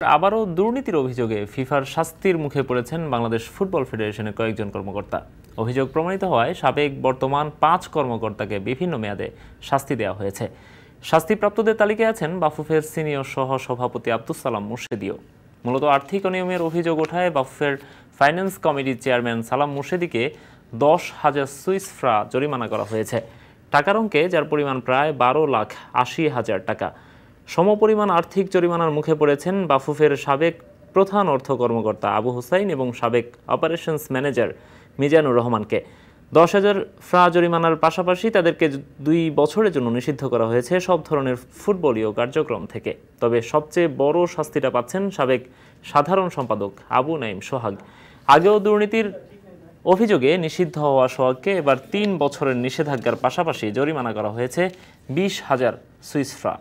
আবারও দুর্নীতির অভিযোগে ফিফার শাস্তির মুখে পড়েছেন বাংলাদেশ ফুটবল ফেডারেশনের কয়েকজন কর্মকর্তা। অভিযোগ প্রমাণিত হওয়ায় সাবেক বর্তমান ৫ কর্মকর্তাকে বিভিন্ন মেয়াদে শাস্তি দেওয়া হয়েছে। শাস্তিপ্রাপ্তদের তালিকায় আছেন বাফুফের সিনিয়র সহ সভাপতি আব্দুস সালাম মুর্শেদীও। মূলত আর্থিক অনিয়মের অভিযোগ ওঠায় বাফুফের ফাইন্যান্স কমিটির চেয়ারম্যান সালাম মুর্শেদীকে ১০,০০০ সুইস ফ্রা জরিমানা করা হয়েছে টাকার অঙ্কে, যার পরিমাণ প্রায় ১২,৮০,০০০ টাকা। সমপরিমাণ আর্থিক জরিমানার মুখে পড়েছেন বাফুফের সাবেক প্রধান অর্থ কর্মকর্তা আবু হুসাইন এবং সাবেক অপারেশনস ম্যানেজার মিজানুর রহমানকে। ১০,০০০ ফ্রা জরিমানার পাশাপাশি তাদেরকে ২ বছরের জন্য নিষিদ্ধ করা হয়েছে সব ধরনের ফুটবলীয় কার্যক্রম থেকে। তবে সবচেয়ে বড় শাস্তিটা পাচ্ছেন সাবেক সাধারণ সম্পাদক আবু নাঈম সোহাগ। আগেও দুর্নীতির অভিযোগে নিষিদ্ধ হওয়া সোহাগকে এবার ৩ বছরের নিষেধাজ্ঞার পাশাপাশি জরিমানা করা হয়েছে ২০,০০০ সুইস ফ্রা।